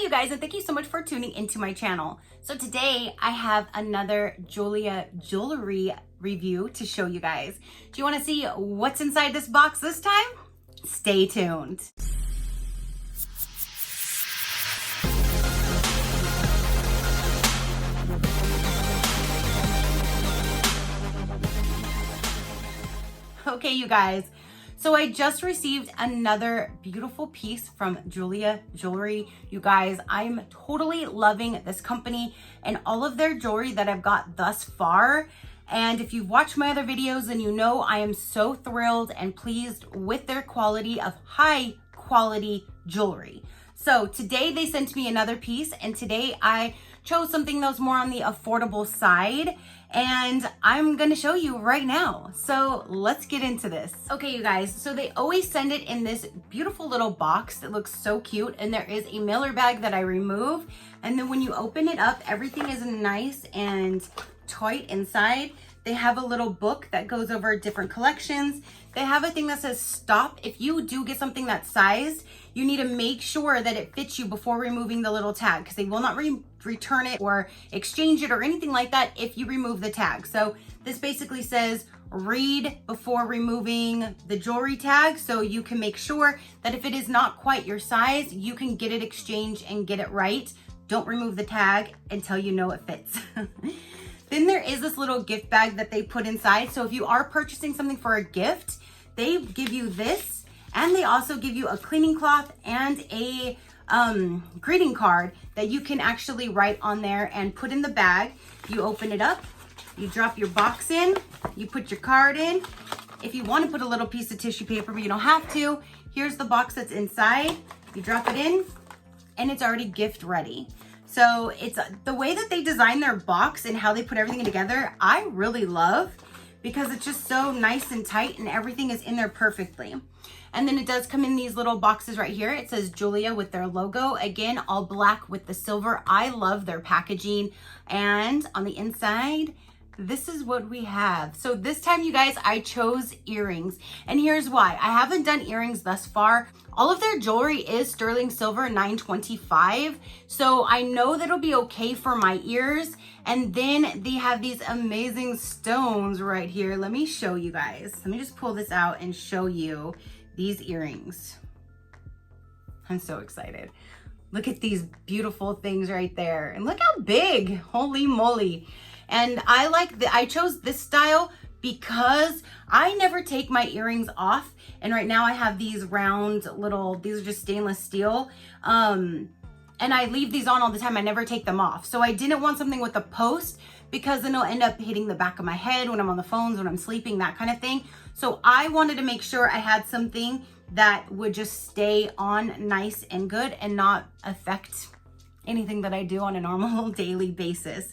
you guys, and thank you so much for tuning into my channel. So today I have another Jeulia Jewelry review to show you guys. Do you want to see what's inside this box this time? Stay tuned. Okay, you guys. So I just received another beautiful piece from Jeulia Jewelry. You guys, I'm totally loving this company and all of their jewelry that I've got thus far. And if you've watched my other videos, then you know I am so thrilled and pleased with their quality of high quality jewelry. So today they sent me another piece, and today I chose something that was more on the affordable side, and I'm gonna show you right now. So let's get into this. Okay, you guys, so they always send it in this beautiful little box that looks so cute, and there is a mailer bag that I remove, and then when you open it up, everything is nice and tight inside. They have a little book that goes over different collections. They have a thing that says stop. If you do get something that's sized, you need to make sure that it fits you before removing the little tag, because they will not return it or exchange it or anything like that if you remove the tag. So this basically says read before removing the jewelry tag, so you can make sure that if it is not quite your size, you can get it exchanged and get it right. Don't remove the tag until you know it fits. Then there is this little gift bag that they put inside. So if you are purchasing something for a gift, they give you this, and they also give you a cleaning cloth and a greeting card that you can actually write on there and put in the bag. You open it up, you drop your box in, you put your card in. If you want to put a little piece of tissue paper, but you don't have to, here's the box that's inside. You drop it in, and it's already gift ready. So it's the way that they design their box and how they put everything together, I really love, because it's just so nice and tight and everything is in there perfectly. And then it does come in these little boxes right here. It says Jeulia with their logo, again, all black with the silver. I love their packaging. And on the inside, this is what we have. So this time, you guys, I chose earrings, and here's why. I haven't done earrings thus far. All of their jewelry is sterling silver 925, so I know that it'll be okay for my ears. And then they have these amazing stones right here. Let me show you guys. Let me just pull this out and show you these earrings. I'm so excited. Look at these beautiful things right there, and look how big, holy moly. And I chose this style because I never take my earrings off. And right now I have these round little, these are just stainless steel. And I leave these on all the time. I never take them off. So I didn't want something with a post, because then it'll end up hitting the back of my head when I'm on the phones, when I'm sleeping, that kind of thing. So I wanted to make sure I had something that would just stay on nice and good and not affect anything that I do on a normal daily basis.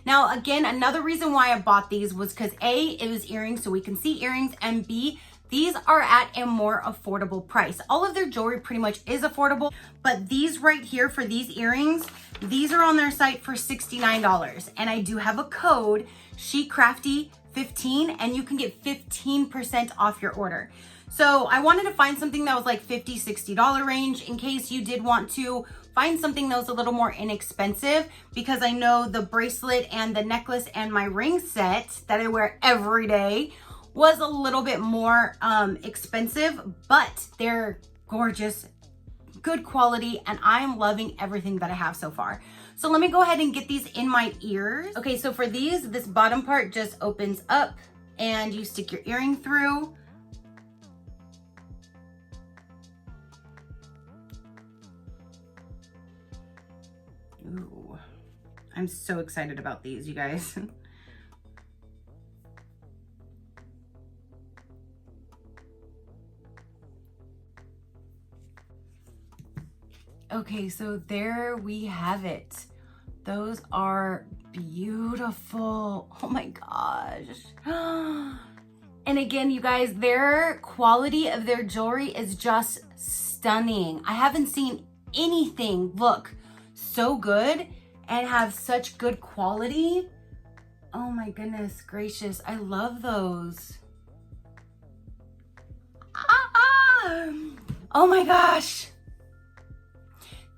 Now, again, another reason why I bought these was because A, it was earrings, so we can see earrings, and B, these are at a more affordable price. All of their jewelry pretty much is affordable, but these right here for these earrings, these are on their site for $69. And I do have a code, SheCrafty 15, and you can get 15% off your order. So I wanted to find something that was like $50, $60 range, in case you did want to find something that was a little more inexpensive, because I know the bracelet and the necklace and my ring set that I wear every day was a little bit more expensive, but they're gorgeous, good quality, and I'm loving everything that I have so far. So let me go ahead and get these in my ears. Okay, so for these, this bottom part just opens up and you stick your earring through. Ooh, I'm so excited about these, you guys. Okay, so there we have it. Those are beautiful. Oh my gosh. And again, you guys, their quality of their jewelry is just stunning. I haven't seen anything look so good and have such good quality. Oh my goodness gracious, I love those. Oh my gosh.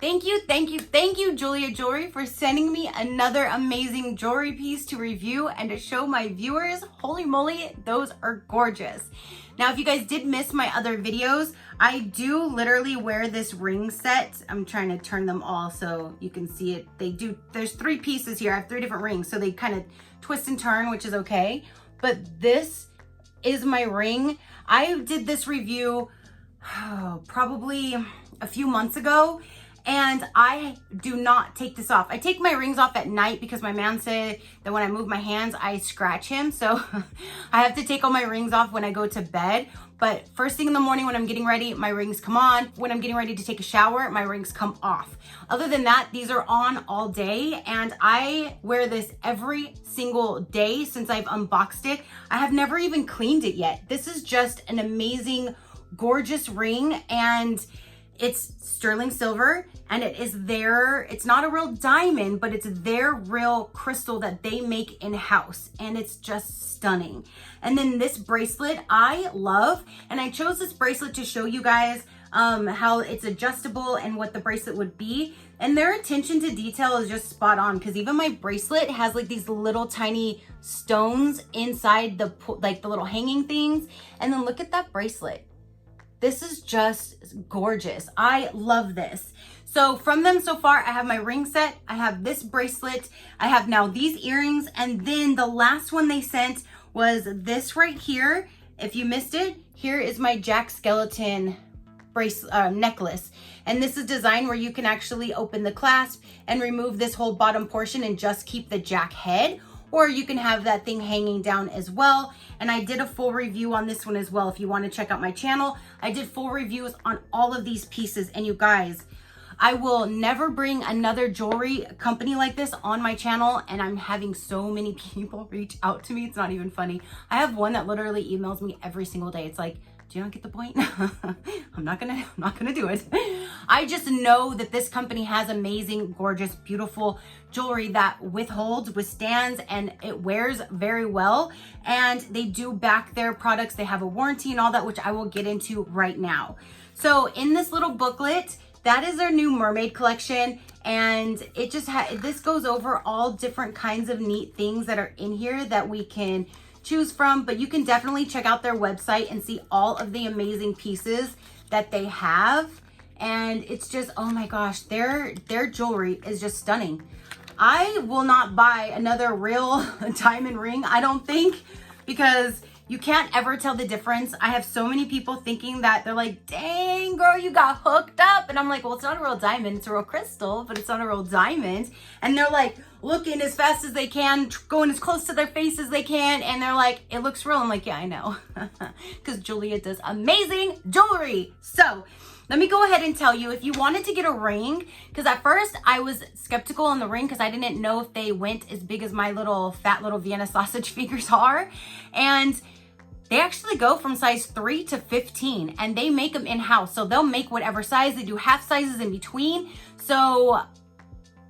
Thank you, Jeulia Jewelry, for sending me another amazing jewelry piece to review and to show my viewers. Holy moly, those are gorgeous. Now, if you guys did miss my other videos, I do literally wear this ring set. I'm trying to turn them all so you can see it. There's 3 pieces here. I have 3 different rings, so they kind of twist and turn, which is okay. But this is my ring. I did this review probably a few months ago, and I do not take this off. I take my rings off at night because my man said that when I move my hands, I scratch him. So I have to take all my rings off when I go to bed. But first thing in the morning when I'm getting ready, my rings come on. When I'm getting ready to take a shower, my rings come off. Other than that, these are on all day, and I wear this every single day since I've unboxed it. I have never even cleaned it yet. This is just an amazing, gorgeous ring, and it's sterling silver, and it is it's not a real diamond, but it's their real crystal that they make in-house, and it's just stunning. And then this bracelet I love, and I chose this bracelet to show you guys how it's adjustable and what the bracelet would be. And their attention to detail is just spot on, because even my bracelet has like these little tiny stones inside the little hanging things. And then look at that bracelet. This is just gorgeous. I love this. So from them so far, I have my ring set, I have this bracelet, I have now these earrings, and then the last one they sent was this right here. If you missed it, here is my Jack Skeleton necklace. And this is designed where you can actually open the clasp and remove this whole bottom portion and just keep the Jack head, or you can have that thing hanging down as well. And I did a full review on this one as well. If you want to check out my channel, I did full reviews on all of these pieces. And you guys, I will never bring another jewelry company like this on my channel, and I'm having so many people reach out to me. It's not even funny. I have one that literally emails me every single day. It's like, do you not get the point? I'm not gonna do it. I just know that this company has amazing, gorgeous, beautiful jewelry that withstands, and it wears very well. And they do back their products. They have a warranty and all that, which I will get into right now. So in this little booklet, that is their new Mermaid Collection, and it just this goes over all different kinds of neat things that are in here that we can choose from. But you can definitely check out their website and see all of the amazing pieces that they have. And it's just, oh my gosh, their jewelry is just stunning. I will not buy another real diamond ring, I don't think, because you can't ever tell the difference. I have so many people thinking that they're like, dang girl, you got hooked up. And I'm like, well, it's not a real diamond, it's a real crystal, but it's not a real diamond. And they're like looking as fast as they can, going as close to their face as they can, and they're like, it looks real. I'm like, yeah, I know, because Jeulia does amazing jewelry. So let me go ahead and tell you, if you wanted to get a ring, because at first I was skeptical on the ring because I didn't know if they went as big as my little fat little Vienna sausage fingers are. And they actually go from size 3 to 15, and they make them in-house. So they'll make whatever size. They do half sizes in between. So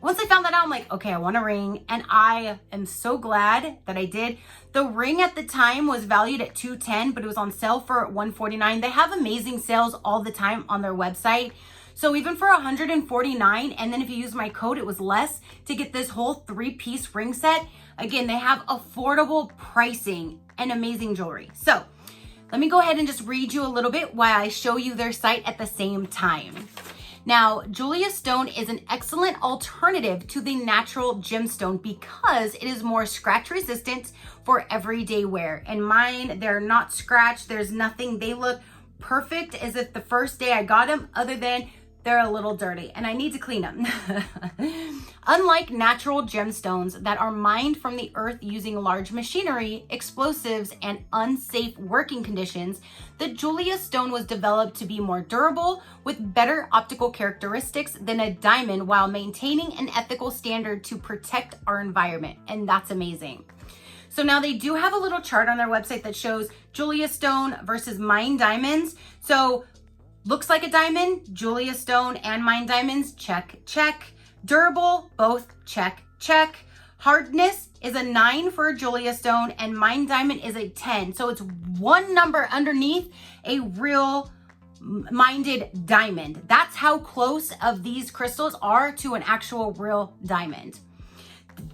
once I found that out, I'm like, okay, I want a ring. And I am so glad that I did. The ring at the time was valued at $210, but it was on sale for $149. They have amazing sales all the time on their website. So even for $149, and then if you use my code, it was less to get this whole 3-piece ring set. Again, they have affordable pricing and amazing jewelry. So let me go ahead and just read you a little bit while I show you their site at the same time. Now, Jeulia stone is an excellent alternative to the natural gemstone because it is more scratch resistant for everyday wear. And mine, they're not scratched. There's nothing. They look perfect as if the first day I got them, other than they're a little dirty and I need to clean them. Unlike natural gemstones that are mined from the earth using large machinery, explosives, and unsafe working conditions, the Jeulia stone was developed to be more durable with better optical characteristics than a diamond while maintaining an ethical standard to protect our environment. And that's amazing. So now they do have a little chart on their website that shows Jeulia stone versus mined diamonds. So looks like a diamond, Jeulia stone and mined diamonds, check, check. Durable, both check, check. Hardness is a 9 for a Jeulia stone and mined diamond is a 10. So it's one number underneath a real minded diamond. That's how close of these crystals are to an actual real diamond.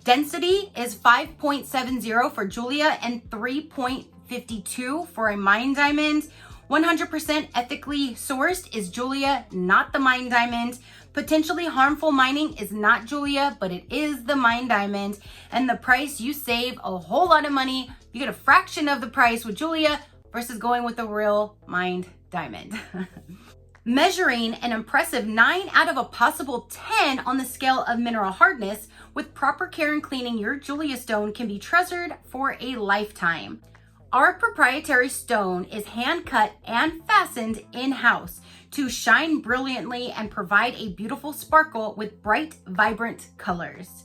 Density is 5.70 for Jeulia and 3.52 for a mine diamond. 100% ethically sourced is Jeulia, not the mine diamond. Potentially harmful mining is not Jeulia, but it is the mine diamond. And the price, you save a whole lot of money. You get a fraction of the price with Jeulia versus going with the real mined diamond. Measuring an impressive 9 out of a possible 10 on the scale of mineral hardness, with proper care and cleaning, your Jeulia stone can be treasured for a lifetime. Our proprietary stone is hand cut and fastened in-house to shine brilliantly and provide a beautiful sparkle with bright, vibrant colors.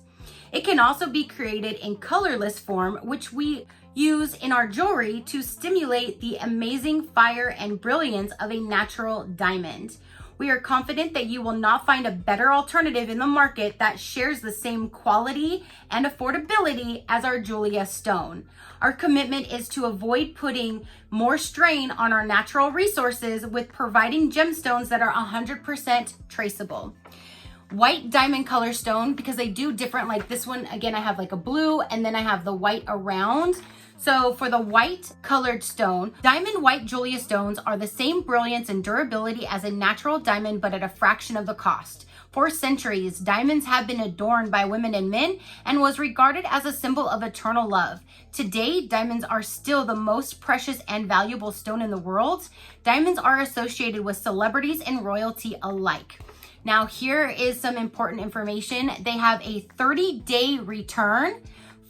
It can also be created in colorless form, which we use in our jewelry to stimulate the amazing fire and brilliance of a natural diamond. We are confident that you will not find a better alternative in the market that shares the same quality and affordability as our Jeulia stone. Our commitment is to avoid putting more strain on our natural resources with providing gemstones that are 100% traceable. White diamond color stone, because they do different, like this one, again, I have like a blue and then I have the white around. So for the white colored stone, diamond white Jeulia stones are the same brilliance and durability as a natural diamond, but at a fraction of the cost. For centuries, diamonds have been adorned by women and men and was regarded as a symbol of eternal love. Today, diamonds are still the most precious and valuable stone in the world. Diamonds are associated with celebrities and royalty alike. Now, here is some important information. They have a 30-day return,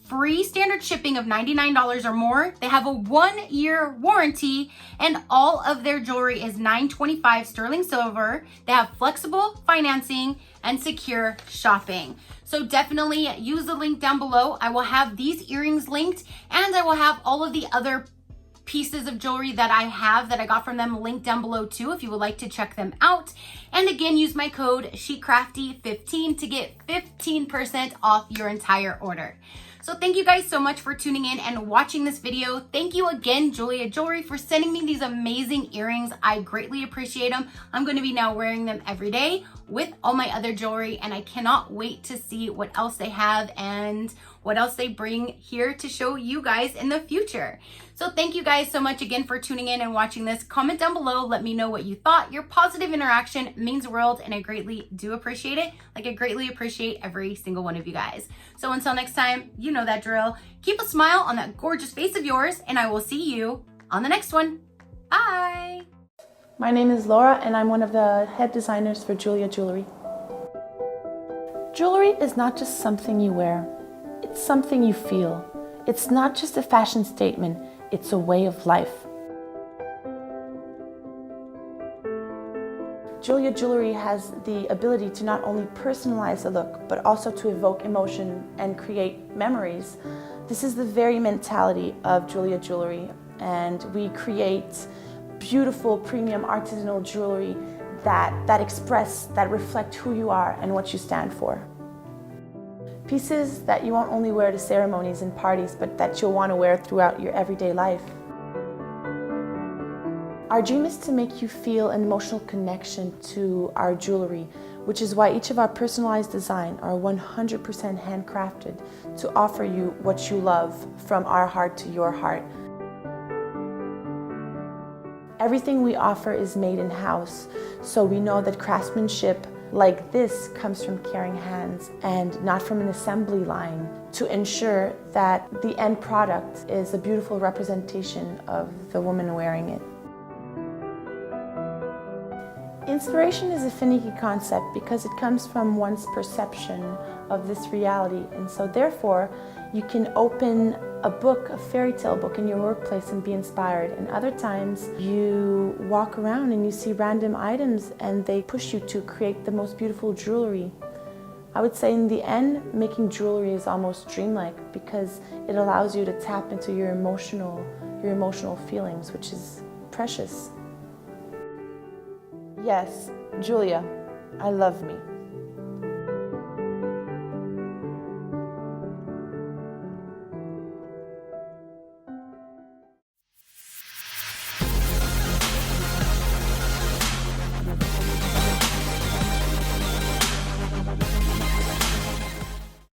free standard shipping of $99 or more. They have a 1-year warranty, and all of their jewelry is $925 sterling silver. They have flexible financing and secure shopping. So definitely use the link down below. I will have these earrings linked, and I will have all of the other pieces of jewelry that I have that I got from them linked down below too, if you would like to check them out. And again, use my code SheCrafty15 to get 15% off your entire order. So thank you guys so much for tuning in and watching this video. Thank you again, Jeulia Jewelry, for sending me these amazing earrings. I greatly appreciate them. I'm going to be now wearing them every day with all my other jewelry, and I cannot wait to see what else they have and what else they bring here to show you guys in the future. So thank you guys so much again for tuning in and watching this. Comment down below, let me know what you thought. Your positive interaction means the world, and I greatly do appreciate it. Like, I greatly appreciate every single one of you guys. So until next time, you know that drill. Keep a smile on that gorgeous face of yours, and I will see you on the next one. Bye. My name is Laura, and I'm one of the head designers for Jeulia Jewelry. Jewelry is not just something you wear, it's something you feel. It's not just a fashion statement, it's a way of life. Jeulia Jewelry has the ability to not only personalize a look, but also to evoke emotion and create memories. This is the very mentality of Jeulia Jewelry, and we create beautiful premium artisanal jewelry that express, that reflect who you are and what you stand for. Pieces that you won't only wear to ceremonies and parties, but that you'll want to wear throughout your everyday life. Our dream is to make you feel an emotional connection to our jewelry, which is why each of our personalized designs are 100% handcrafted to offer you what you love from our heart to your heart. Everything we offer is made in-house, so we know that craftsmanship like this comes from caring hands and not from an assembly line, to ensure that the end product is a beautiful representation of the woman wearing it. Inspiration is a finicky concept because it comes from one's perception of this reality, and so therefore you can open a book, a fairy tale book in your workplace and be inspired, and other times you walk around and you see random items and they push you to create the most beautiful jewelry. I would say in the end, making jewelry is almost dreamlike because it allows you to tap into your emotional feelings, which is precious. Yes, Jeulia, I love me.